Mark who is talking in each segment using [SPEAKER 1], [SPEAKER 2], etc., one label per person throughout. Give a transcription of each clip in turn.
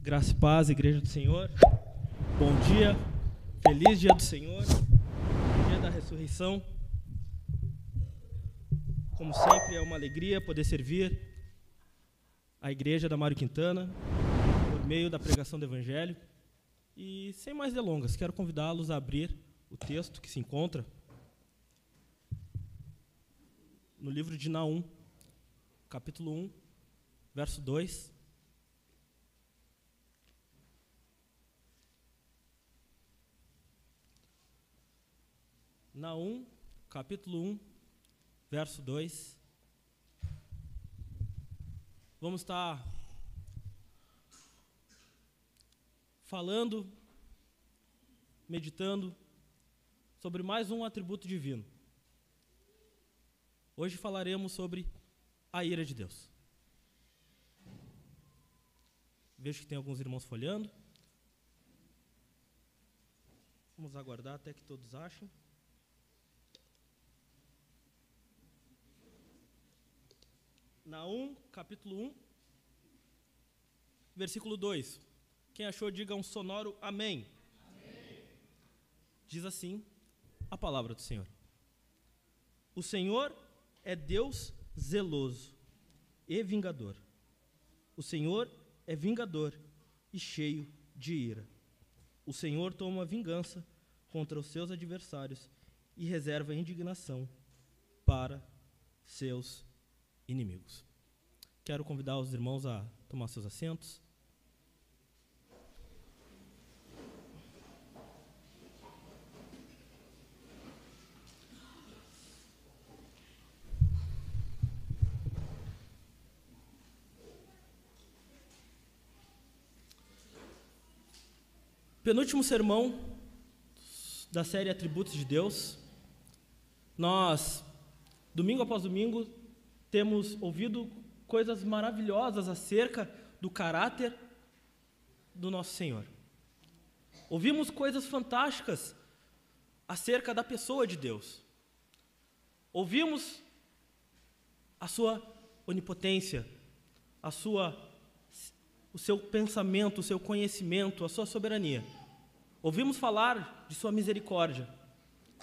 [SPEAKER 1] Graça e paz, Igreja do Senhor. Bom dia, feliz dia do Senhor, dia da ressurreição. Como sempre, é uma alegria poder servir a Igreja da Mário Quintana por meio da pregação do Evangelho. E, sem mais delongas, quero convidá-los a abrir o texto que se encontra no livro de Naum, capítulo 1, verso 2. Naum, capítulo 1, verso 2. Vamos estar falando, meditando sobre mais um atributo divino. Hoje falaremos sobre a ira de Deus. Vejo que tem alguns irmãos folheando. Vamos aguardar até que todos achem. Naum, capítulo 1, versículo 2. Quem achou, diga um sonoro amém. Amém. Diz assim a palavra do Senhor. O Senhor é Deus zeloso e vingador. O Senhor é vingador e cheio de ira. O Senhor toma vingança contra os seus adversários e reserva indignação para seus inimigos. Quero convidar os irmãos a tomar seus assentos. Penúltimo sermão da série Atributos de Deus. Nós, domingo após domingo, temos ouvido coisas maravilhosas acerca do caráter do nosso Senhor. Ouvimos coisas fantásticas acerca da pessoa de Deus. Ouvimos a sua onipotência, o seu pensamento, o seu conhecimento, a sua soberania. Ouvimos falar de sua misericórdia,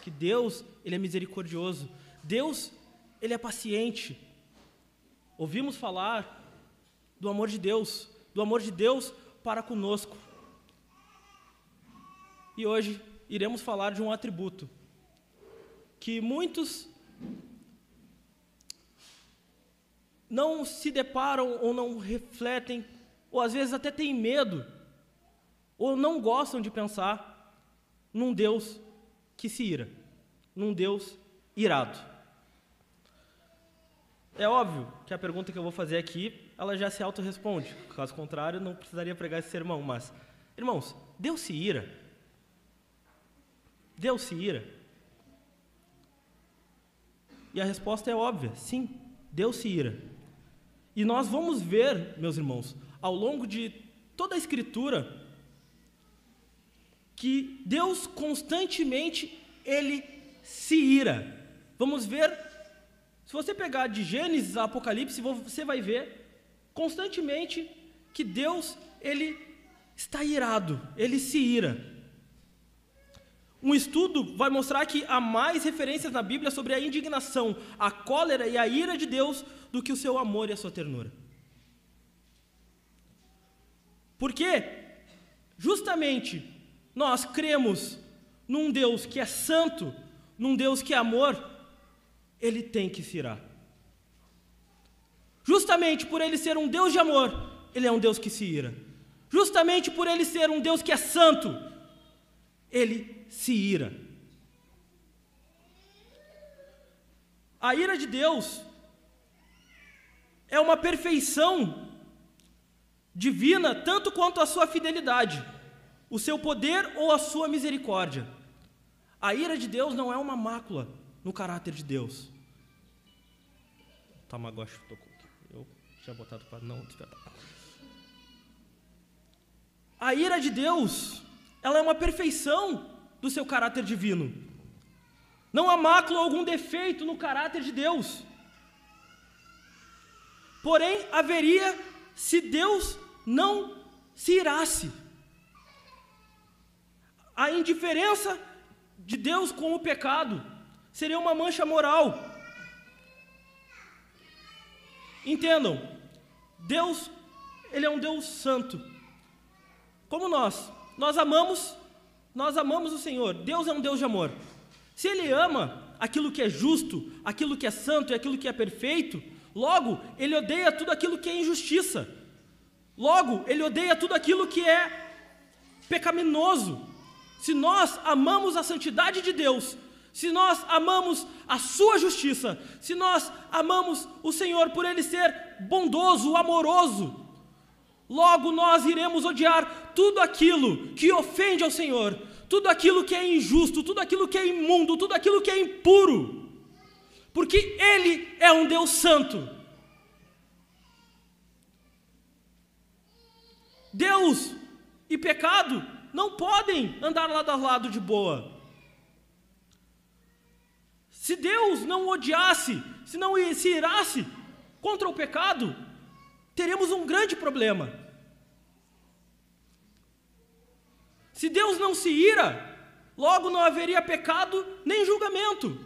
[SPEAKER 1] que Deus, Ele é misericordioso. Deus, Ele é paciente. Ouvimos falar do amor de Deus para conosco. E hoje iremos falar de um atributo que muitos não se deparam ou não refletem, ou às vezes até têm medo, ou não gostam de pensar num Deus que se ira, num Deus irado. É óbvio que a pergunta que eu vou fazer aqui, ela já se autorresponde. Caso contrário, não precisaria pregar esse sermão. Mas, irmãos, Deus se ira? Deus se ira? E a resposta é óbvia, sim, Deus se ira. E nós vamos ver, meus irmãos, ao longo de toda a Escritura, que Deus constantemente, Ele se ira. Vamos ver. Se você pegar de Gênesis a Apocalipse, você vai ver constantemente que Deus, Ele está irado, Ele se ira. Um estudo vai mostrar que há mais referências na Bíblia sobre a indignação, a cólera e a ira de Deus do que o seu amor e a sua ternura. Porque, justamente, nós cremos num Deus que é santo, num Deus que é amor, Ele tem que se irar. Justamente por Ele ser um Deus de amor, Ele é um Deus que se ira. Justamente por Ele ser um Deus que é santo, Ele se ira. A ira de Deus é uma perfeição divina, tanto quanto a sua fidelidade, o seu poder ou a sua misericórdia. A ira de Deus não é uma mácula no caráter de Deus. O Tamagotchi tocou aqui. Eu tinha botado para não despertar. A ira de Deus, ela é uma perfeição do seu caráter divino. Não há mácula ou algum defeito no caráter de Deus. Porém, haveria se Deus não se irasse. A indiferença de Deus com o pecado seria uma mancha moral. Entendam, Deus, Ele é um Deus santo. Como nós amamos o Senhor. Deus é um Deus de amor. Se Ele ama aquilo que é justo, aquilo que é santo e aquilo que é perfeito, logo, Ele odeia tudo aquilo que é injustiça. Logo, Ele odeia tudo aquilo que é pecaminoso. Se nós amamos a santidade de Deus, se nós amamos a sua justiça, se nós amamos o Senhor por Ele ser bondoso, amoroso, logo nós iremos odiar tudo aquilo que ofende ao Senhor, tudo aquilo que é injusto, tudo aquilo que é imundo, tudo aquilo que é impuro, porque Ele é um Deus santo. Deus e pecado não podem andar lado a lado de boa. Se Deus não odiasse, se não se irasse contra o pecado, teremos um grande problema. Se Deus não se ira, logo não haveria pecado nem julgamento.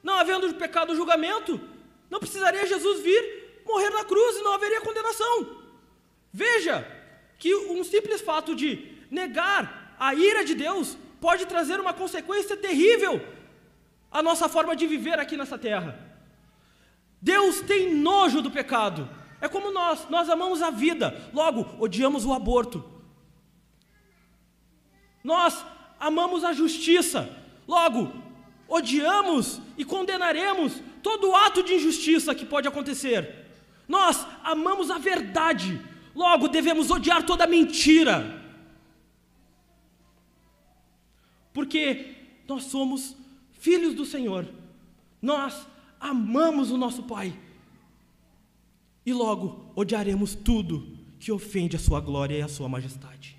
[SPEAKER 1] Não havendo pecado ou julgamento, não precisaria Jesus vir morrer na cruz e não haveria condenação. Veja que um simples fato de negar a ira de Deus pode trazer uma consequência terrível à nossa forma de viver aqui nessa terra. Deus tem nojo do pecado. É como nós amamos a vida, logo odiamos o aborto. Nós amamos a justiça, logo odiamos e condenaremos todo ato de injustiça que pode acontecer. Nós amamos a verdade, logo devemos odiar toda mentira. Porque nós somos filhos do Senhor, nós amamos o nosso Pai, e logo odiaremos tudo que ofende a sua glória e a sua majestade.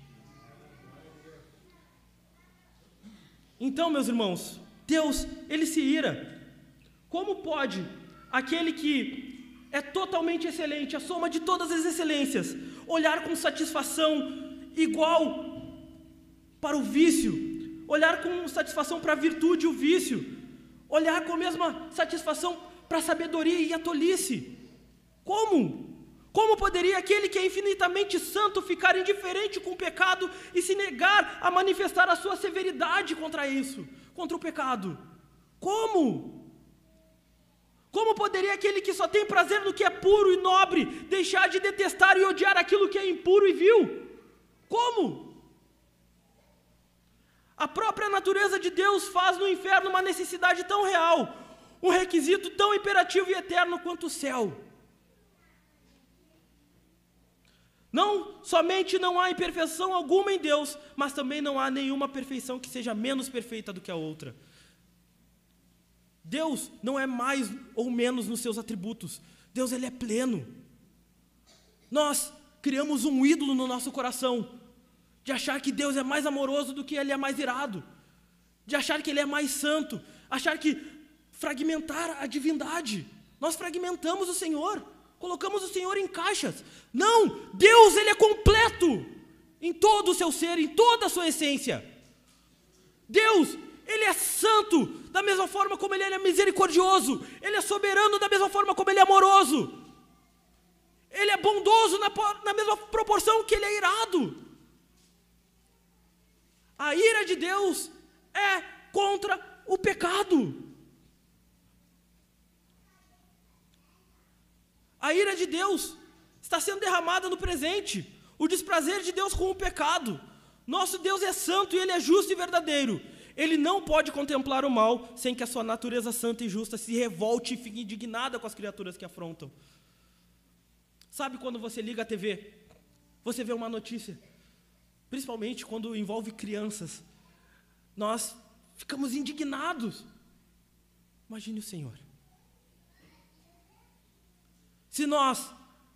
[SPEAKER 1] Então, meus irmãos, Deus, Ele se ira. Como pode aquele que é totalmente excelente, a soma de todas as excelências, olhar com satisfação igual para o vício, olhar com satisfação para a virtude e o vício, olhar com a mesma satisfação para a sabedoria e a tolice? Como? Como poderia aquele que é infinitamente santo ficar indiferente com o pecado e se negar a manifestar a sua severidade contra isso, contra o pecado? Como? Como poderia aquele que só tem prazer no que é puro e nobre deixar de detestar e odiar aquilo que é impuro e vil? Como? A própria natureza de Deus faz no inferno uma necessidade tão real, um requisito tão imperativo e eterno quanto o céu. Não somente não há imperfeição alguma em Deus, mas também não há nenhuma perfeição que seja menos perfeita do que a outra. Deus não é mais ou menos nos seus atributos. Deus, Ele é pleno. Nós criamos um ídolo no nosso coração, de achar que Deus é mais amoroso do que Ele é mais irado, de achar que Ele é mais santo, achar que fragmentar a divindade. Nós fragmentamos o Senhor, colocamos o Senhor em caixas. Não, Deus, Ele é completo em todo o seu ser, em toda a sua essência. Deus, Ele é santo da mesma forma como Ele é misericordioso. Ele é soberano da mesma forma como Ele é amoroso. Ele é bondoso na mesma proporção que Ele é irado. A ira de Deus é contra o pecado. A ira de Deus está sendo derramada no presente. O desprazer de Deus com o pecado. Nosso Deus é santo e Ele é justo e verdadeiro. Ele não pode contemplar o mal sem que a sua natureza santa e justa se revolte e fique indignada com as criaturas que afrontam. Sabe quando você liga a TV, você vê uma notícia, principalmente quando envolve crianças, nós ficamos indignados. Imagine o Senhor. Se nós,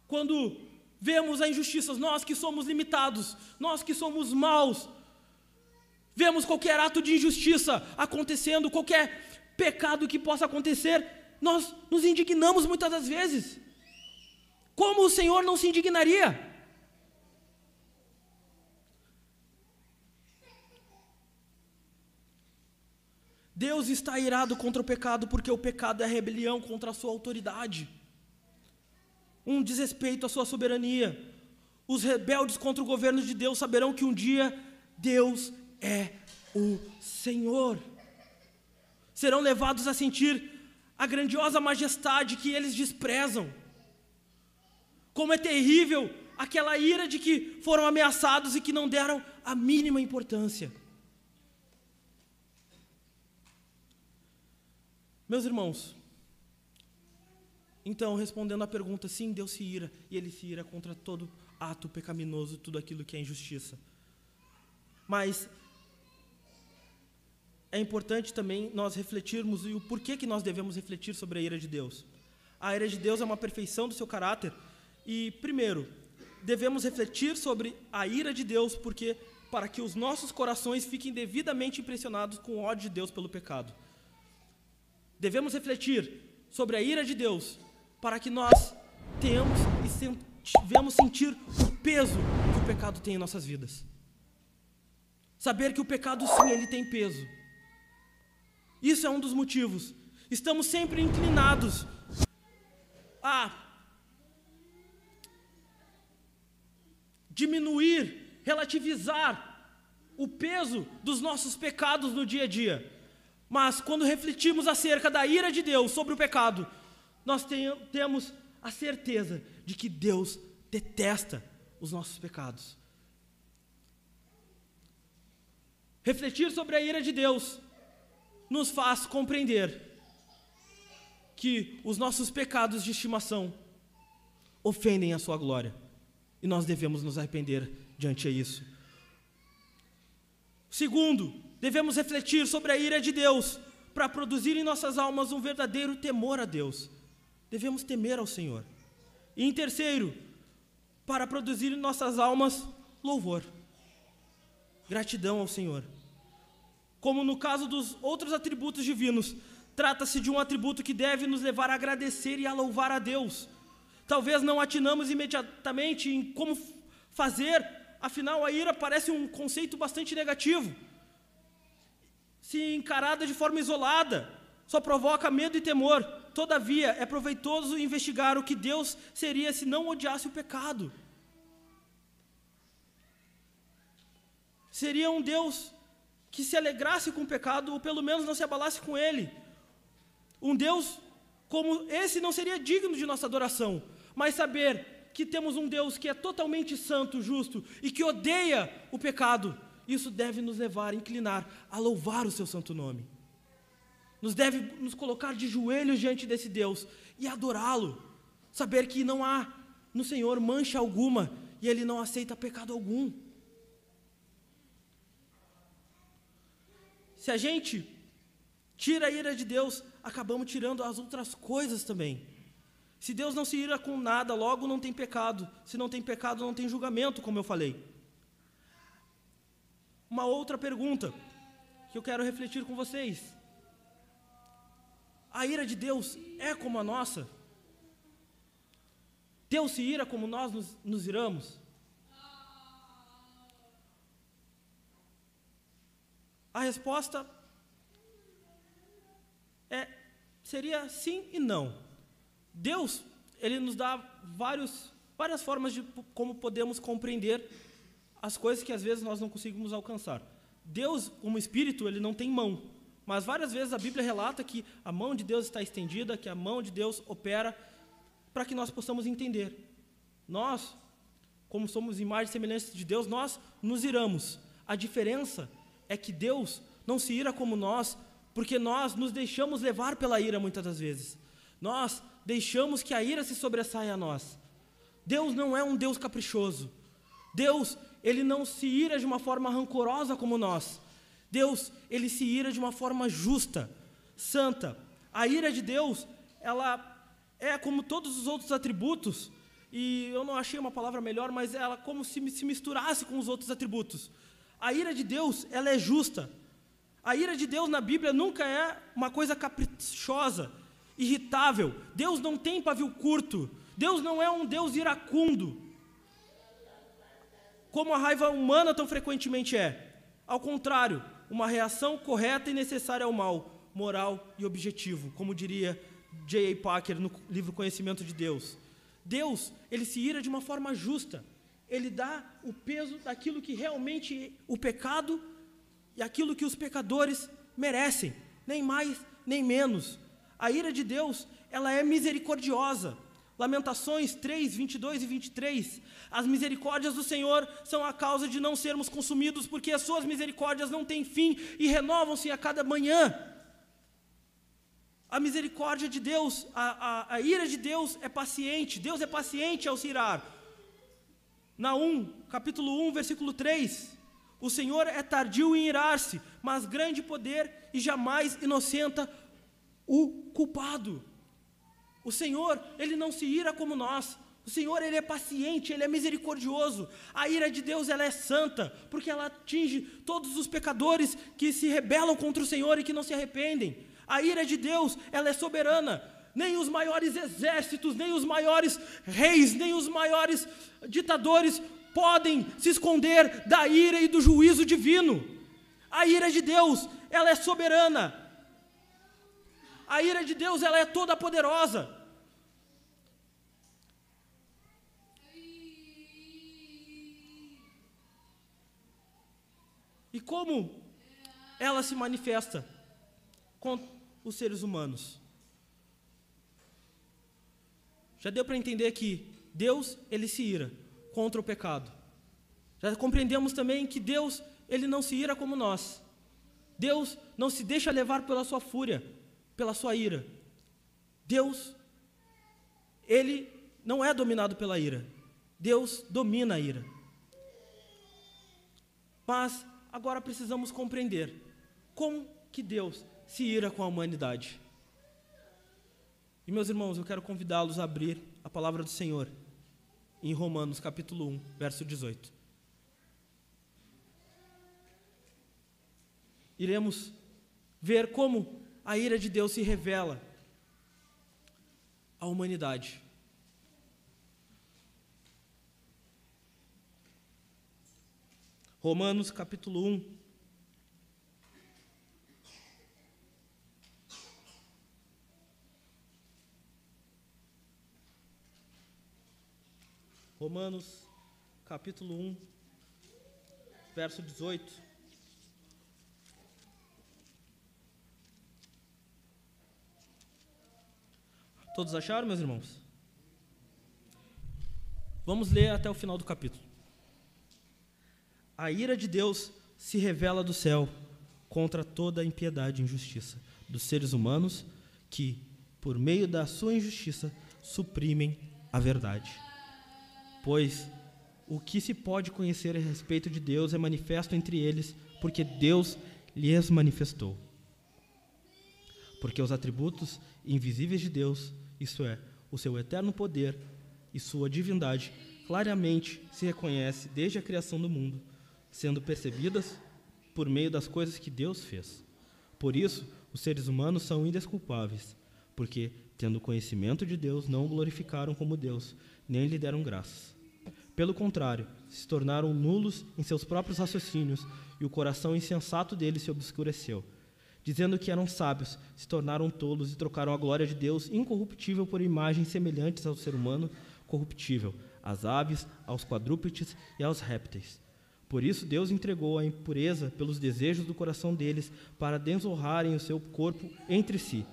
[SPEAKER 1] quando vemos a injustiça, nós que somos limitados, nós que somos maus, vemos qualquer ato de injustiça acontecendo, qualquer pecado que possa acontecer, nós nos indignamos muitas das vezes. Como o Senhor não se indignaria? Deus está irado contra o pecado porque o pecado é a rebelião contra a sua autoridade, um desrespeito à sua soberania. Os rebeldes contra o governo de Deus saberão que um dia Deus é o Senhor. Serão levados a sentir a grandiosa majestade que eles desprezam. Como é terrível aquela ira de que foram ameaçados e que não deram a mínima importância. Meus irmãos, então, respondendo à pergunta, sim, Deus se ira, e Ele se ira contra todo ato pecaminoso, tudo aquilo que é injustiça. Mas é importante também nós refletirmos e o porquê que nós devemos refletir sobre a ira de Deus. A ira de Deus é uma perfeição do seu caráter e, primeiro, devemos refletir sobre a ira de Deus porque para que os nossos corações fiquem devidamente impressionados com o ódio de Deus pelo pecado. Devemos refletir sobre a ira de Deus para que nós tenhamos e devemos sentir o peso que o pecado tem em nossas vidas. Saber que o pecado, sim, ele tem peso. Isso é um dos motivos. Estamos sempre inclinados a diminuir, relativizar o peso dos nossos pecados no dia a dia. Mas quando refletimos acerca da ira de Deus sobre o pecado, nós temos a certeza de que Deus detesta os nossos pecados. Refletir sobre a ira de Deus nos faz compreender que os nossos pecados de estimação ofendem a sua glória e nós devemos nos arrepender diante disso. Segundo, devemos refletir sobre a ira de Deus para produzir em nossas almas um verdadeiro temor a Deus. Devemos temer ao Senhor. E em terceiro, para produzir em nossas almas louvor, gratidão ao Senhor. Como no caso dos outros atributos divinos, trata-se de um atributo que deve nos levar a agradecer e a louvar a Deus. Talvez não atinamos imediatamente em como fazer, afinal a ira parece um conceito bastante negativo. Se encarada de forma isolada, só provoca medo e temor. Todavia, é proveitoso investigar o que Deus seria se não odiasse o pecado. Seria um Deus que se alegrasse com o pecado, ou pelo menos não se abalasse com ele. Um Deus como esse não seria digno de nossa adoração, mas saber que temos um Deus que é totalmente santo, justo, e que odeia o pecado, isso deve nos levar a inclinar, a louvar o seu santo nome. Nos deve nos colocar de joelhos diante desse Deus e adorá-lo. Saber que não há no Senhor mancha alguma e Ele não aceita pecado algum. Se a gente tira a ira de Deus, acabamos tirando as outras coisas também. Se Deus não se ira com nada, logo não tem pecado. Se não tem pecado, não tem julgamento, como eu falei. Uma outra pergunta que eu quero refletir com vocês. A ira de Deus é como a nossa? Deus se ira como nós nos iramos? A resposta seria sim e não. Deus, Ele nos dá várias formas de como podemos compreender as coisas que às vezes nós não conseguimos alcançar. Deus, como Espírito, Ele não tem mão. Mas várias vezes a Bíblia relata que a mão de Deus está estendida, que a mão de Deus opera para que nós possamos entender. Nós, como somos imagem e semelhança de Deus, nós nos iramos. A diferença é que Deus não se ira como nós, porque nós nos deixamos levar pela ira muitas das vezes. Nós deixamos que a ira se sobressaia a nós. Deus não é um Deus caprichoso. Deus, Ele não se ira de uma forma rancorosa como nós. Deus, Ele se ira de uma forma justa, santa. A ira de Deus, ela é como todos os outros atributos, e eu não achei uma palavra melhor, mas ela como se misturasse com os outros atributos. A ira de Deus, ela é justa. A ira de Deus na Bíblia nunca é uma coisa caprichosa, irritável. Deus não tem pavio curto. Deus não é um Deus iracundo, como a raiva humana tão frequentemente é. Ao contrário, uma reação correta e necessária ao mal, moral e objetivo, como diria J.I. Packer no livro Conhecimento de Deus. Deus, ele se ira de uma forma justa. Ele dá o peso daquilo que realmente o pecado e aquilo que os pecadores merecem, nem mais, nem menos. A ira de Deus, ela é misericordiosa. Lamentações 3, 22 e 23. As misericórdias do Senhor são a causa de não sermos consumidos, porque as suas misericórdias não têm fim e renovam-se a cada manhã. A misericórdia de Deus, a ira de Deus é paciente. Deus é paciente ao se irar. Naum, capítulo 1, versículo 3. O Senhor é tardio em irar-se, mas grande poder e jamais inocenta o culpado. O Senhor, ele não se ira como nós. O Senhor, ele é paciente, ele é misericordioso. A ira de Deus, ela é santa, porque ela atinge todos os pecadores que se rebelam contra o Senhor e que não se arrependem. A ira de Deus, ela é soberana. Nem os maiores exércitos, nem os maiores reis, nem os maiores ditadores podem se esconder da ira e do juízo divino. A ira de Deus, ela é soberana. A ira de Deus, ela é toda poderosa. E como ela se manifesta com os seres humanos? Já deu para entender que Deus, ele se ira contra o pecado. Já compreendemos também que Deus, ele não se ira como nós. Deus não se deixa levar pela sua fúria, pela sua ira. Deus, ele não é dominado pela ira. Deus domina a ira. Mas agora precisamos compreender como que Deus se ira com a humanidade. E, meus irmãos, eu quero convidá-los a abrir a palavra do Senhor em Romanos, capítulo 1, verso 18. Iremos ver como a ira de Deus se revela à humanidade. Romanos, capítulo 1. Romanos, capítulo 1, verso 18. Todos acharam, meus irmãos? Vamos ler até o final do capítulo. A ira de Deus se revela do céu contra toda a impiedade e injustiça dos seres humanos que, por meio da sua injustiça, suprimem a verdade. Pois o que se pode conhecer a respeito de Deus é manifesto entre eles, porque Deus lhes manifestou. Porque os atributos invisíveis de Deus, isto é, o seu eterno poder e sua divindade, claramente se reconhece desde a criação do mundo, sendo percebidas por meio das coisas que Deus fez. Por isso, os seres humanos são indesculpáveis, porque, tendo conhecimento de Deus, não o glorificaram como Deus, nem lhe deram graças. Pelo contrário, se tornaram nulos em seus próprios raciocínios, e o coração insensato deles se obscureceu. Dizendo que eram sábios, se tornaram tolos e trocaram a glória de Deus incorruptível por imagens semelhantes ao ser humano corruptível, às aves, aos quadrúpedes e aos répteis. Por isso Deus entregou a impureza pelos desejos do coração deles, para desonrarem o seu corpo entre si.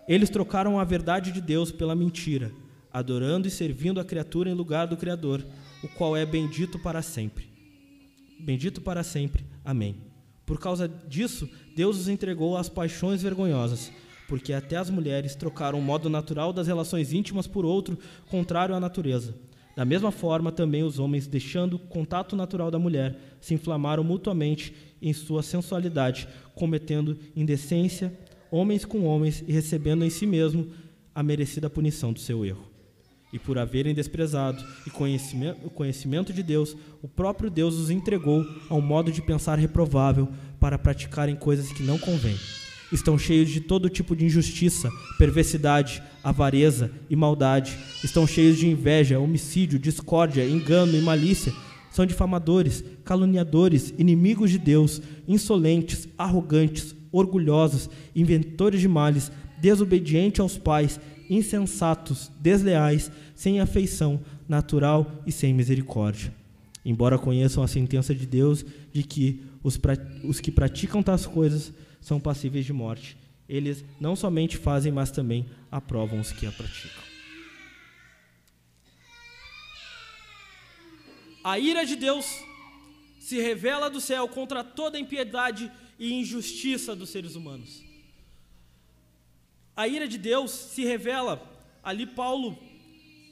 [SPEAKER 1] Eles trocaram a verdade de Deus pela mentira, adorando e servindo a criatura em lugar do Criador, o qual é bendito para sempre. Bendito para sempre. Amém. Por causa disso, Deus os entregou às paixões vergonhosas, porque até as mulheres trocaram o modo natural das relações íntimas por outro, contrário à natureza. Da mesma forma, também os homens, deixando o contato natural da mulher, se inflamaram mutuamente em sua sensualidade, cometendo indecência, homens com homens, e recebendo em si mesmo a merecida punição do seu erro. E por haverem desprezado o conhecimento de Deus, o próprio Deus os entregou a um modo de pensar reprovável para praticarem coisas que não convêm. Estão cheios de todo tipo de injustiça, perversidade, avareza e maldade. Estão cheios de inveja, homicídio, discórdia, engano e malícia. São difamadores, caluniadores, inimigos de Deus, insolentes, arrogantes, orgulhosos, inventores de males, desobedientes aos pais, insensatos, desleais, sem afeição natural e sem misericórdia. Embora conheçam a sentença de Deus de que os que praticam tais coisas são passíveis de morte, eles não somente fazem, mas também aprovam os que a praticam. A ira de Deus se revela do céu contra toda impiedade e injustiça dos seres humanos. A ira de Deus se revela, ali Paulo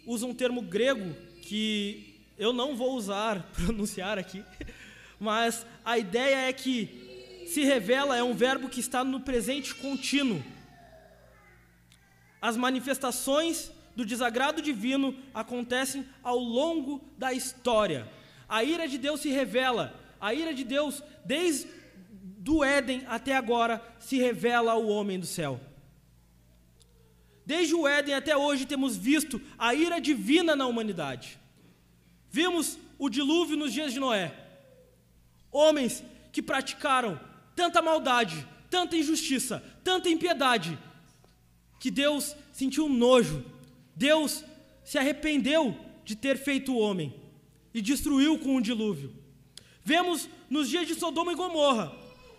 [SPEAKER 1] usa um termo grego que eu não vou usar, pronunciar aqui, mas a ideia é que se revela é um verbo que está no presente contínuo. As manifestações do desagrado divino acontecem ao longo da história. A ira de Deus se revela, a ira de Deus, desde do Éden até agora, se revela ao homem do céu. Desde o Éden até hoje temos visto a ira divina na humanidade. Vimos o dilúvio nos dias de Noé. Homens que praticaram tanta maldade, tanta injustiça, tanta impiedade, que Deus sentiu nojo. Deus se arrependeu de ter feito o homem e destruiu com o dilúvio. Vemos nos dias de Sodoma e Gomorra.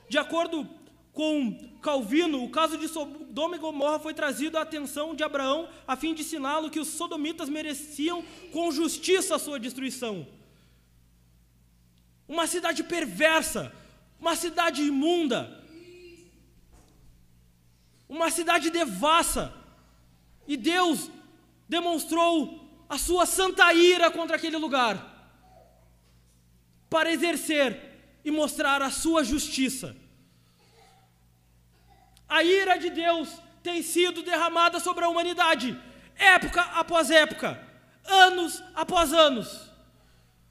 [SPEAKER 1] De acordo com Calvino, o caso de Sodoma e Gomorra foi trazido à atenção de Abraão a fim de ensiná-lo que os sodomitas mereciam com justiça a sua destruição. Uma cidade perversa, uma cidade imunda, uma cidade devassa. E Deus demonstrou a sua santa ira contra aquele lugar para exercer e mostrar a sua justiça. A ira de Deus tem sido derramada sobre a humanidade, época após época, anos após anos.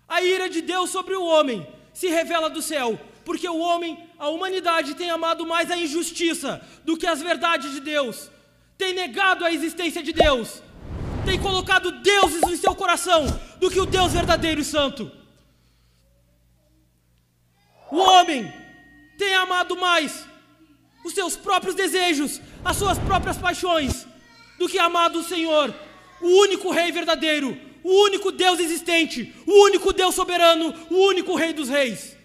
[SPEAKER 1] A ira de Deus sobre o homem se revela do céu, porque o homem, a humanidade, tem amado mais a injustiça do que as verdades de Deus, tem negado a existência de Deus, tem colocado deuses em seu coração do que o Deus verdadeiro e santo. O homem tem amado mais os seus próprios desejos, as suas próprias paixões, do que amado o Senhor, o único Rei verdadeiro, o único Deus existente, o único Deus soberano, o único Rei dos reis.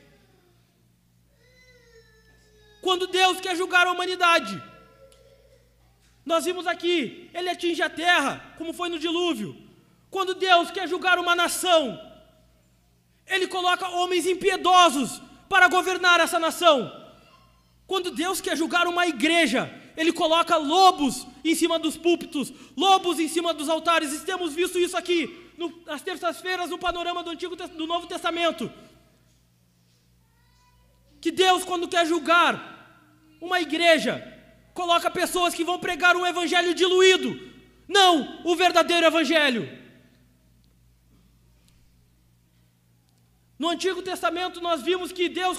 [SPEAKER 1] Quando Deus quer julgar a humanidade, nós vimos aqui, Ele atinge a terra, como foi no dilúvio. Quando Deus quer julgar uma nação, Ele coloca homens impiedosos para governar essa nação. Quando Deus quer julgar uma igreja, Ele coloca lobos em cima dos púlpitos, lobos em cima dos altares. E temos visto isso aqui, nas terças-feiras, no panorama do Novo Testamento. Que Deus, quando quer julgar uma igreja, coloca pessoas que vão pregar um evangelho diluído, não o verdadeiro evangelho. No Antigo Testamento nós vimos que Deus,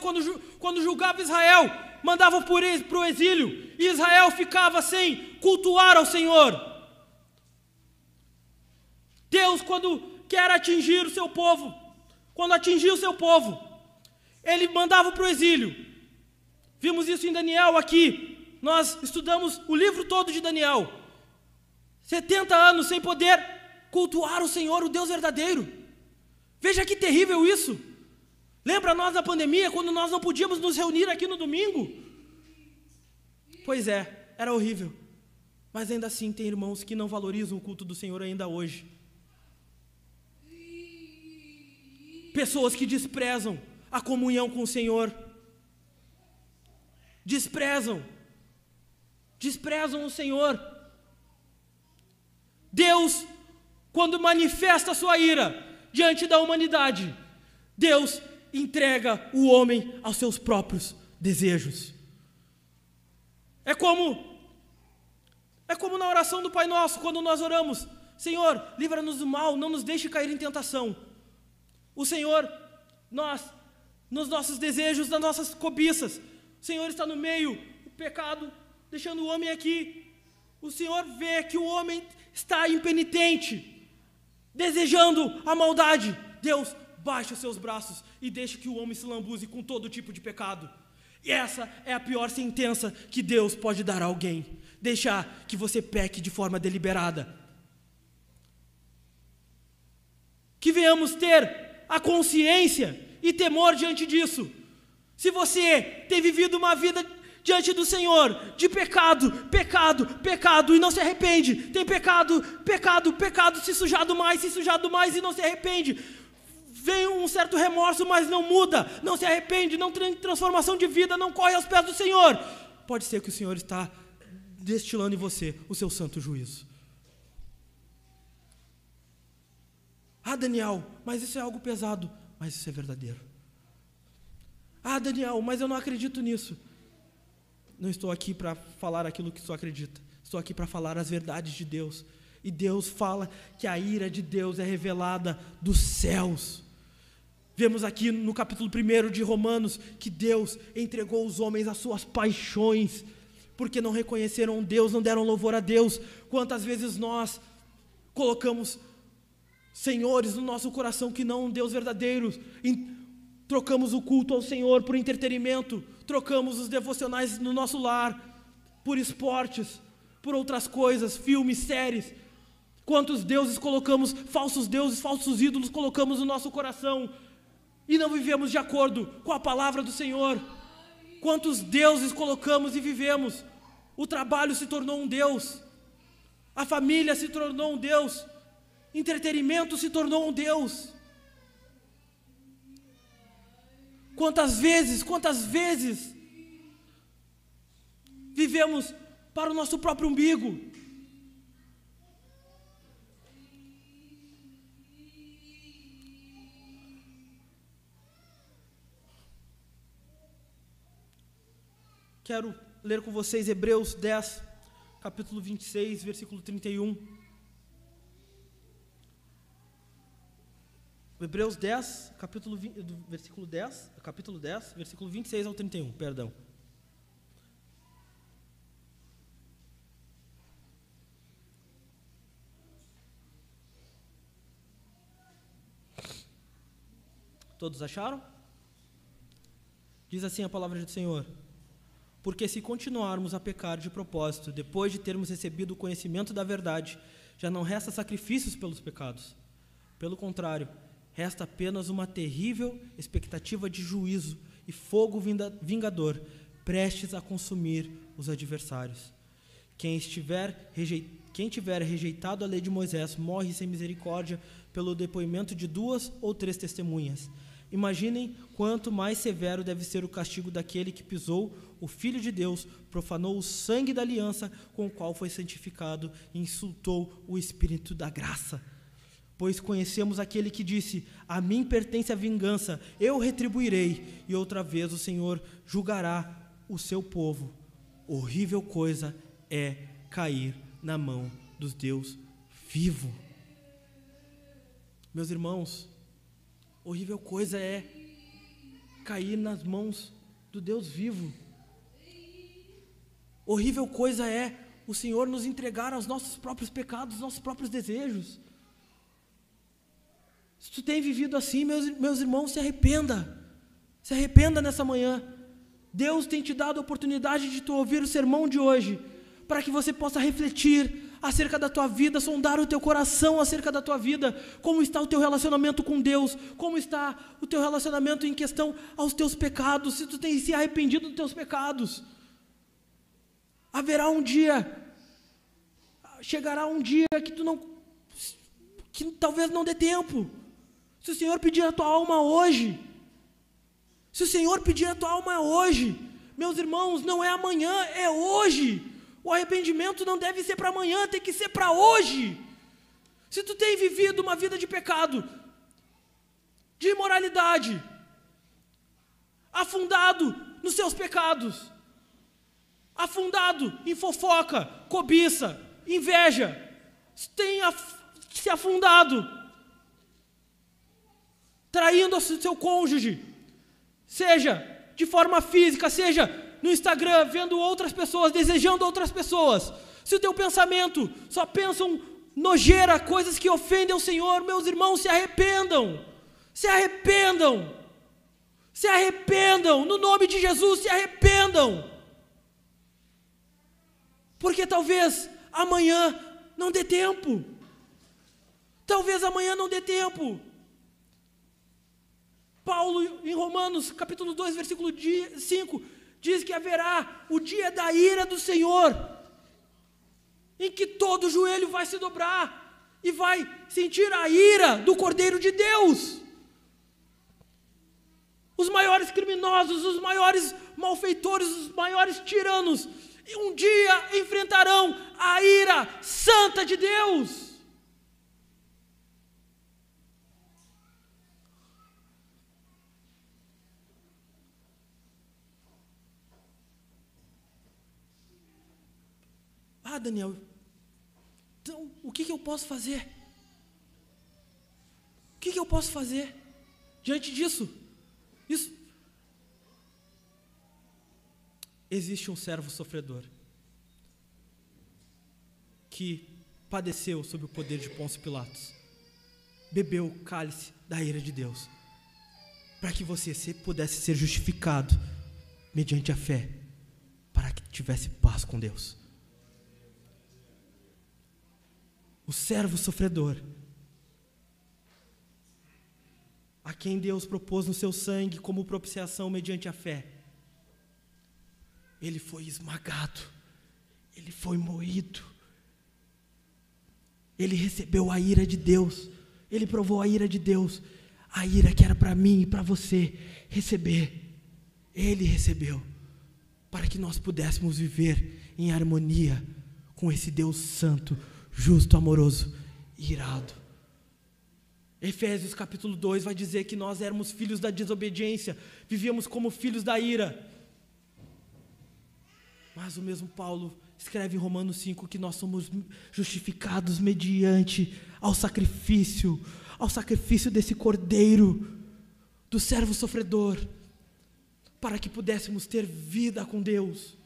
[SPEAKER 1] quando julgava Israel, mandava para o exílio, e Israel ficava sem cultuar ao Senhor. Deus, quando quer atingir o seu povo, quando atingia o seu povo, Ele mandava para o exílio. Vimos isso em Daniel aqui, nós estudamos o livro todo de Daniel. 70 anos sem poder cultuar o Senhor, o Deus verdadeiro. Veja que terrível isso. Lembra nós da pandemia, quando nós não podíamos nos reunir aqui no domingo? Pois é, era horrível. Mas ainda assim tem irmãos que não valorizam o culto do Senhor ainda hoje. Pessoas que desprezam a comunhão com o Senhor. Desprezam o Senhor. Deus, quando manifesta a sua ira diante da humanidade, Deus entrega o homem aos seus próprios desejos. É como na oração do Pai Nosso, quando nós oramos: Senhor, livra-nos do mal, não nos deixe cair em tentação. O Senhor, nos nossos desejos, nas nossas cobiças, o Senhor está no meio do pecado, deixando o homem aqui. O Senhor vê que o homem está impenitente, desejando a maldade. Deus baixa os seus braços e deixa que o homem se lambuze com todo tipo de pecado. E essa é a pior sentença que Deus pode dar a alguém: deixar que você peque de forma deliberada. Que venhamos ter a consciência e temor diante disso. Se você tem vivido uma vida diante do Senhor de pecado, e não se arrepende, tem pecado, se sujado mais e não se arrepende, vem um certo remorso, mas não muda, não se arrepende, não tem transformação de vida, não corre aos pés do Senhor, pode ser que o Senhor está destilando em você o seu santo juízo. Ah, Daniel, mas isso é algo pesado. Mas isso é verdadeiro. Ah, Daniel, mas eu não acredito nisso. Não estou aqui para falar aquilo que tu acredita. Estou aqui para falar as verdades de Deus. E Deus fala que a ira de Deus é revelada dos céus. Vemos aqui no capítulo 1 de Romanos que Deus entregou os homens às suas paixões, porque não reconheceram Deus, não deram louvor a Deus. Quantas vezes nós colocamos senhores no nosso coração que não um Deus verdadeiro, trocamos o culto ao Senhor por entretenimento, trocamos os devocionais no nosso lar por esportes, por outras coisas, filmes, séries. Quantos deuses colocamos, falsos deuses, falsos ídolos colocamos no nosso coração e não vivemos de acordo com a palavra do Senhor? Quantos deuses colocamos e vivemos? O trabalho se tornou um Deus, a família se tornou um Deus, entretenimento se tornou um Deus. Quantas vezes vivemos para o nosso próprio umbigo? Quero ler com vocês Hebreus 10, capítulo 26, versículo 31. Hebreus 10, capítulo 10, versículo 26 ao 31, perdão. Todos acharam? Diz assim a palavra do Senhor: porque se continuarmos a pecar de propósito, depois de termos recebido o conhecimento da verdade, já não resta sacrifícios pelos pecados. Pelo contrário, resta apenas uma terrível expectativa de juízo e fogo vingador, prestes a consumir os adversários. Quem tiver rejeitado a lei de Moisés morre sem misericórdia pelo depoimento de 2 ou 3 testemunhas. Imaginem quanto mais severo deve ser o castigo daquele que pisou o Filho de Deus, profanou o sangue da aliança com o qual foi santificado e insultou o Espírito da graça. Pois conhecemos aquele que disse: a mim pertence a vingança, eu retribuirei, e outra vez o Senhor julgará o seu povo. Horrível coisa é cair na mão dos Deus vivo. Meus irmãos, horrível coisa é cair nas mãos do Deus vivo. Horrível coisa é o Senhor nos entregar aos nossos próprios pecados, aos nossos próprios desejos. Se tu tem vivido assim, meus irmãos, se arrependa nessa manhã. Deus tem te dado a oportunidade de tu ouvir o sermão de hoje, para que você possa refletir acerca da tua vida, sondar o teu coração acerca da tua vida, como está o teu relacionamento com Deus, como está o teu relacionamento em questão aos teus pecados, se tu tem se arrependido dos teus pecados. Chegará um dia que talvez não dê tempo. Se o Senhor pedir a tua alma hoje, meus irmãos, não é amanhã, é hoje. O arrependimento não deve ser para amanhã, tem que ser para hoje. Se tu tem vivido uma vida de pecado, de imoralidade, afundado nos seus pecados, afundado em fofoca, cobiça, inveja, tem se afundado, traindo o seu cônjuge, seja de forma física, seja no Instagram, vendo outras pessoas, desejando outras pessoas. Se o teu pensamento só pensam nojeira, coisas que ofendem ao Senhor, meus irmãos, se arrependam. Se arrependam, no nome de Jesus, se arrependam. Porque talvez amanhã não dê tempo. Talvez amanhã não dê tempo. Paulo, em Romanos, capítulo 2, versículo 5, diz que haverá o dia da ira do Senhor, em que todo joelho vai se dobrar e vai sentir a ira do Cordeiro de Deus. Os maiores criminosos, os maiores malfeitores, os maiores tiranos, um dia enfrentarão a ira santa de Deus. Ah, Daniel, então o que eu posso fazer? O que eu posso fazer diante disso? Existe um servo sofredor que padeceu sob o poder de Pôncio Pilatos, bebeu o cálice da ira de Deus, para que você pudesse ser justificado mediante a fé, para que tivesse paz com Deus. O servo sofredor, a quem Deus propôs no seu sangue como propiciação mediante a fé, ele foi esmagado, ele foi moído, ele recebeu a ira de Deus, ele provou a ira de Deus, a ira que era para mim e para você receber, ele recebeu, para que nós pudéssemos viver em harmonia com esse Deus santo, justo, amoroso e irado. Efésios capítulo 2 vai dizer que nós éramos filhos da desobediência, vivíamos como filhos da ira. Mas o mesmo Paulo escreve em Romanos 5 que nós somos justificados mediante ao sacrifício desse Cordeiro, do servo sofredor, para que pudéssemos ter vida com Deus.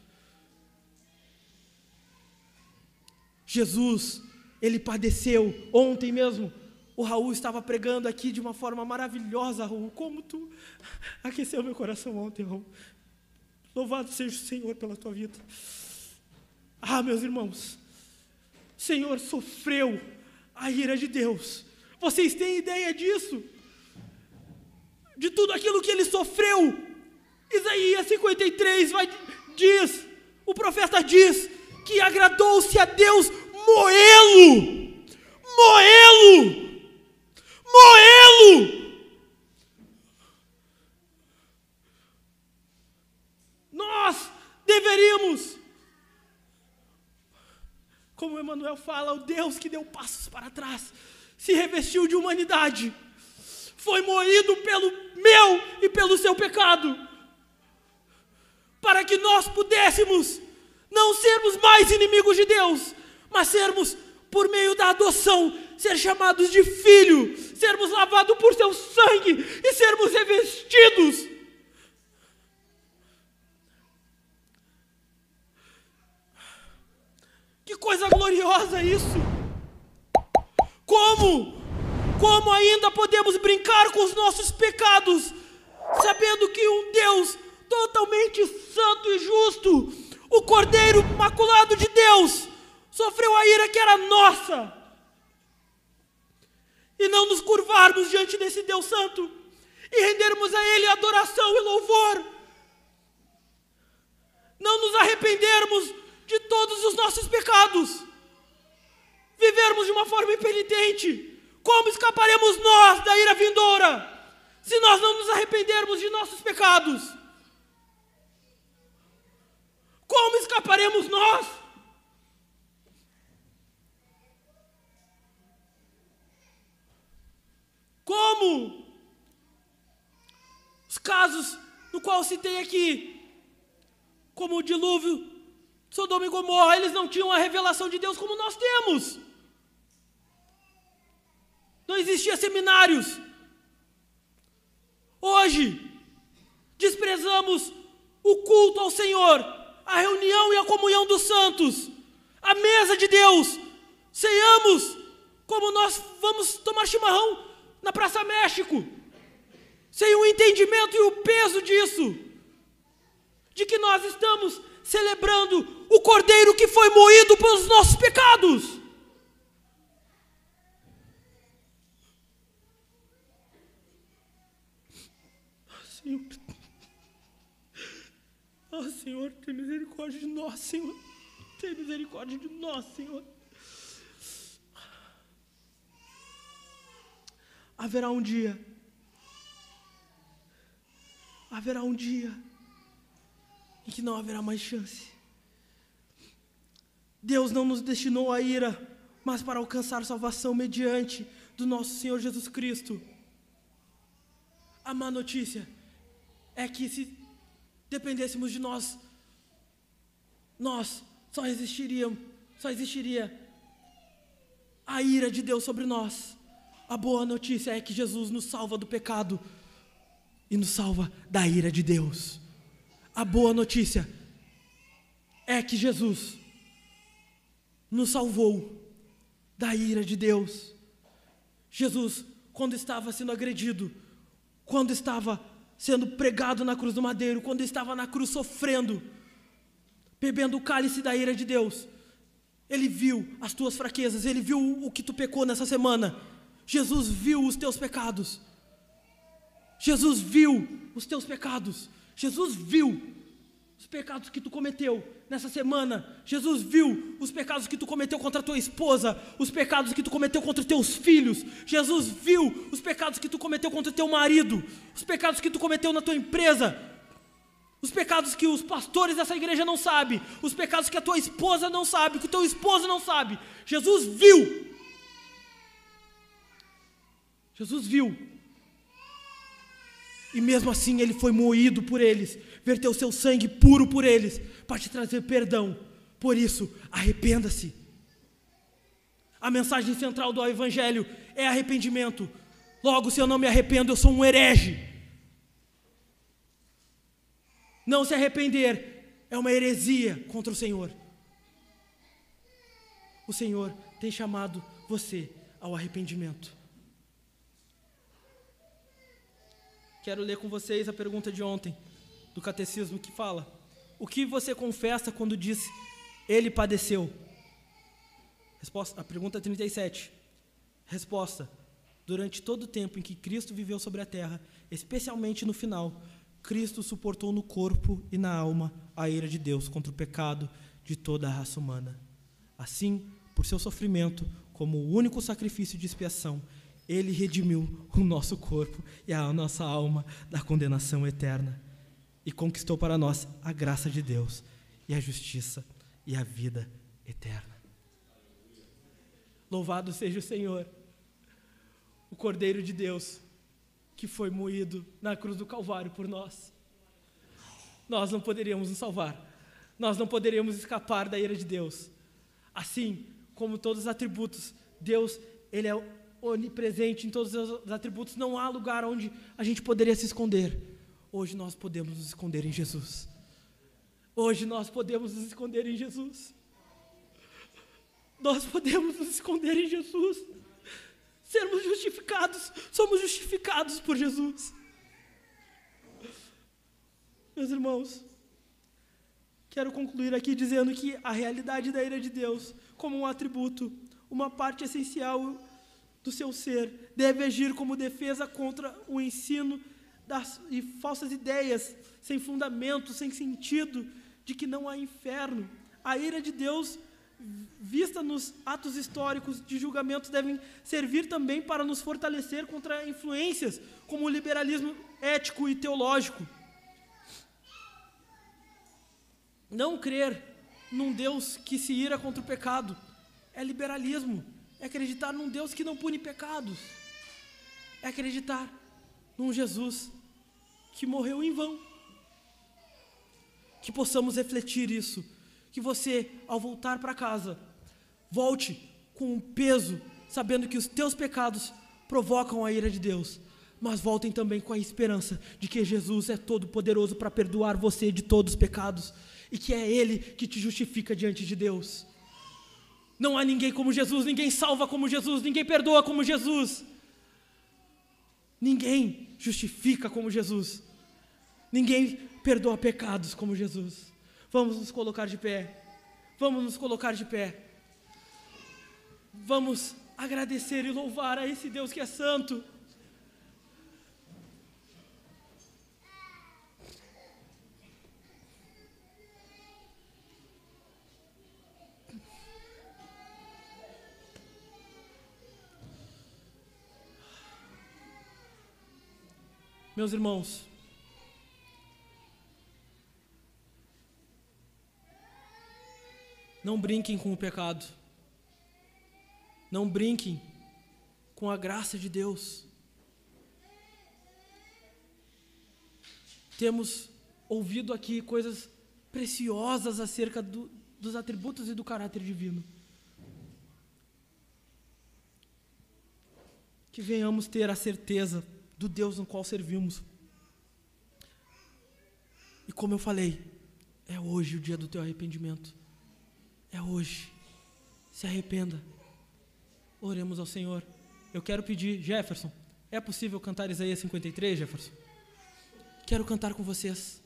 [SPEAKER 1] Jesus, ele padeceu. Ontem mesmo, o Raul estava pregando aqui de uma forma maravilhosa. Raul, como tu aqueceu meu coração ontem, Raul. Louvado seja o Senhor pela tua vida. Ah, meus irmãos, o Senhor sofreu a ira de Deus. Vocês têm ideia disso? De tudo aquilo que ele sofreu? Isaías 53 o profeta diz que agradou-se a Deus moê-lo. Nós deveríamos, como Emmanuel fala, o Deus que deu passos para trás, se revestiu de humanidade, foi moído pelo meu e pelo seu pecado, para que nós pudéssemos não sermos mais inimigos de Deus, mas sermos, por meio da adoção, ser chamados de filho, sermos lavados por seu sangue e sermos revestidos. Que coisa gloriosa isso! Como ainda podemos brincar com os nossos pecados, sabendo que um Deus totalmente santo e justo, o Cordeiro imaculado de Deus, sofreu a ira que era nossa, e não nos curvarmos diante desse Deus santo, e rendermos a Ele adoração e louvor, não nos arrependermos de todos os nossos pecados, vivermos de uma forma impenitente. Como escaparemos nós da ira vindoura, se nós não nos arrependermos de nossos pecados? Como escaparemos nós? Como? Os casos no qual citei aqui, como o dilúvio, Sodoma e Gomorra, eles não tinham a revelação de Deus como nós temos. Não existia seminários. Hoje, desprezamos o culto ao Senhor, a reunião e a comunhão dos santos, a mesa de Deus. Ceiamos como nós vamos tomar chimarrão na Praça México. sem o entendimento e o peso disso, de que nós estamos celebrando o Cordeiro que foi moído pelos nossos pecados. Senhor, Senhor, tem misericórdia de nós, Senhor. Tem misericórdia de nós, Senhor. Haverá um dia em que não haverá mais chance. Deus não nos destinou à ira, mas para alcançar salvação mediante do nosso Senhor Jesus Cristo. A má notícia é que se dependêssemos de nós só existiria a ira de Deus sobre nós. A boa notícia é que Jesus nos salva do pecado e nos salva da ira de Deus. A boa notícia é que Jesus nos salvou da ira de Deus. Jesus, quando estava sendo agredido, quando estava sendo pregado na cruz do madeiro, quando estava na cruz sofrendo, bebendo o cálice da ira de Deus, Ele viu as tuas fraquezas, Ele viu o que tu pecou nessa semana. Jesus viu os teus pecados. Jesus viu os teus pecados. Jesus viu os pecados que tu cometeu nessa semana. Jesus viu os pecados que tu cometeu contra a tua esposa, os pecados que tu cometeu contra teus filhos. Jesus viu os pecados que tu cometeu contra teu marido, os pecados que tu cometeu na tua empresa, os pecados que os pastores dessa igreja não sabem, os pecados que a tua esposa não sabe, que o teu esposo não sabe. Jesus viu. Jesus viu. E mesmo assim Ele foi moído por eles, verteu seu sangue puro por eles, para te trazer perdão. Por isso, arrependa-se. A mensagem central do Evangelho é arrependimento. Logo, se eu não me arrependo, eu sou um herege. Não se arrepender é uma heresia contra o Senhor. O Senhor tem chamado você ao arrependimento. Quero ler com vocês a pergunta de ontem, do catecismo, que fala: o que você confessa quando diz, Ele padeceu? Resposta, a pergunta 37. Resposta: durante todo o tempo em que Cristo viveu sobre a terra, especialmente no final, Cristo suportou no corpo e na alma a ira de Deus contra o pecado de toda a raça humana. Assim, por seu sofrimento, como o único sacrifício de expiação, Ele redimiu o nosso corpo e a nossa alma da condenação eterna e conquistou para nós a graça de Deus e a justiça e a vida eterna. Louvado seja o Senhor, o Cordeiro de Deus, que foi moído na cruz do Calvário por nós. Nós não poderíamos nos salvar, nós não poderíamos escapar da ira de Deus. Assim como todos os atributos, Deus, Ele é onipresente em todos os atributos, não há lugar onde a gente poderia se esconder. Hoje nós podemos nos esconder em Jesus. Hoje nós podemos nos esconder em Jesus. Nós podemos nos esconder em Jesus. Sermos justificados, somos justificados por Jesus. Meus irmãos, quero concluir aqui dizendo que a realidade da ira de Deus, como um atributo, uma parte essencial do seu ser, deve agir como defesa contra o ensino e falsas ideias, sem fundamento, sem sentido, de que não há inferno. A ira de Deus, vista nos atos históricos de julgamento, devem servir também para nos fortalecer contra influências como o liberalismo ético e teológico. Não crer num Deus que se ira contra o pecado é liberalismo. É acreditar num Deus que não pune pecados. É acreditar num Jesus que morreu em vão. Que possamos refletir isso. Que você, ao voltar para casa, volte com um peso, sabendo que os teus pecados provocam a ira de Deus. Mas voltem também com a esperança de que Jesus é todo poderoso para perdoar você de todos os pecados. E que é Ele que te justifica diante de Deus. Não há ninguém como Jesus, ninguém salva como Jesus, ninguém perdoa como Jesus. Ninguém justifica como Jesus. Ninguém perdoa pecados como Jesus. Vamos nos colocar de pé. Vamos nos colocar de pé. Vamos agradecer e louvar a esse Deus que é santo. Meus irmãos, não brinquem com o pecado. Não brinquem com a graça de Deus. Temos ouvido aqui coisas preciosas acerca dos atributos e do caráter divino. Que venhamos ter a certeza do Deus no qual servimos. E como eu falei, é hoje o dia do teu arrependimento. É hoje. Se arrependa. Oremos ao Senhor. Eu quero pedir, Jefferson, é possível cantar Isaías 53, Jefferson? Quero cantar com vocês.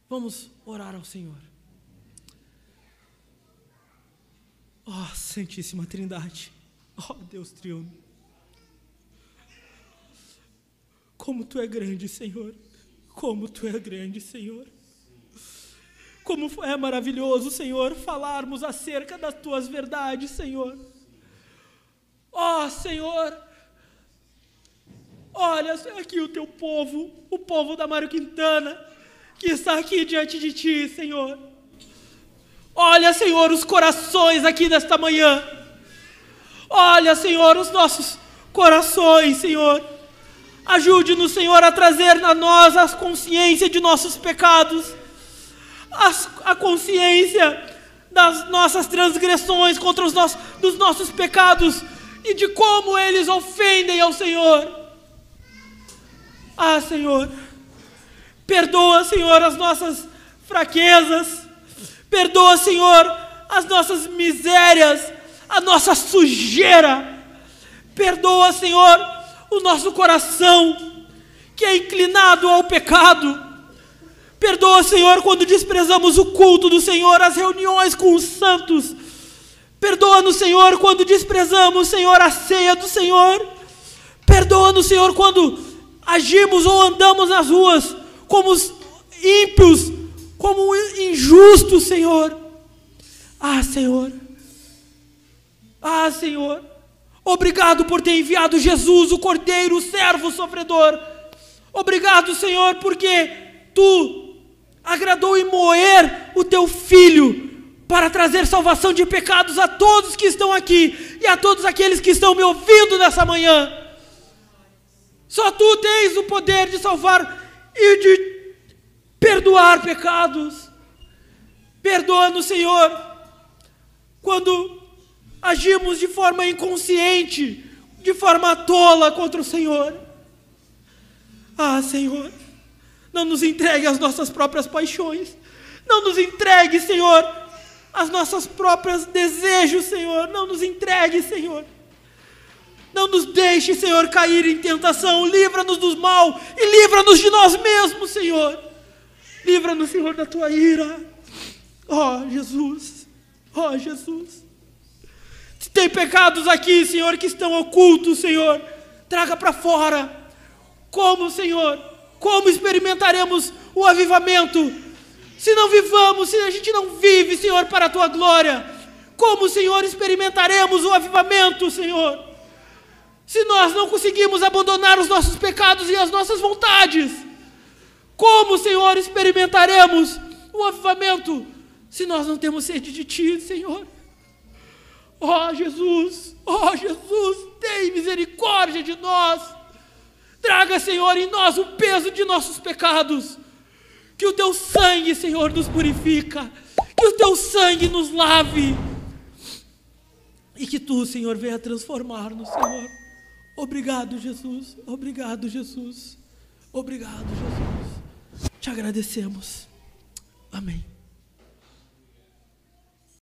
[SPEAKER 1] Vamos orar ao Senhor. Ó Santíssima Trindade, ó Deus triuno, como Tu é grande, Senhor, como Tu é grande, Senhor. Como é maravilhoso, Senhor, falarmos acerca das Tuas verdades, Senhor. Ó Senhor, olha aqui o Teu povo, o povo da Mário Quintana, que está aqui diante de Ti, Senhor. Olha, Senhor, os corações aqui nesta manhã. Olha, Senhor, os nossos corações, Senhor. Ajude-nos, Senhor, a trazer na nós a consciência de nossos pecados, a consciência das nossas transgressões contra dos nossos pecados e de como eles ofendem ao Senhor. Ah, Senhor, perdoa, Senhor, as nossas fraquezas, perdoa, Senhor, as nossas misérias, a nossa sujeira, perdoa, Senhor, o nosso coração que é inclinado ao pecado. Perdoa, Senhor, quando desprezamos o culto do Senhor, as reuniões com os santos. Perdoa-nos, Senhor, quando desprezamos, Senhor, a ceia do Senhor. Perdoa-nos, Senhor, quando agimos ou andamos nas ruas como os ímpios, como injustos, Senhor. Ah, Senhor. Ah, Senhor. Obrigado por ter enviado Jesus, o Cordeiro, o servo sofredor. Obrigado, Senhor, porque Tu agradou em moer o Teu Filho para trazer salvação de pecados a todos que estão aqui e a todos aqueles que estão me ouvindo nessa manhã. Só Tu tens o poder de salvar e de perdoar pecados. Perdoa-nos, Senhor, quando agimos de forma inconsciente, de forma tola contra o Senhor. Ah, Senhor, não nos entregue às nossas próprias paixões. Não nos entregue, Senhor, às nossas próprios desejos, Senhor. Não nos entregue, Senhor. Não nos deixe, Senhor, cair em tentação. Livra-nos do mal e livra-nos de nós mesmos, Senhor. Livra-nos, Senhor, da Tua ira. Ó, Jesus. Ó, Jesus. Se tem pecados aqui, Senhor, que estão ocultos, Senhor, traga para fora. Como, Senhor? Como experimentaremos o avivamento se não vivamos, se a gente não vive, Senhor, para a Tua glória? Como, Senhor, experimentaremos o avivamento, Senhor, se nós não conseguimos abandonar os nossos pecados e as nossas vontades? Como, Senhor, experimentaremos o avivamento se nós não temos sede de Ti, Senhor? Ó Jesus, tem misericórdia de nós. Traga, Senhor, em nós o peso de nossos pecados. Que o Teu sangue, Senhor, nos purifica. Que o Teu sangue nos lave. E que Tu, Senhor, venha transformar-nos, Senhor. Obrigado, Jesus. Obrigado, Jesus. Obrigado, Jesus. Te agradecemos. Amém.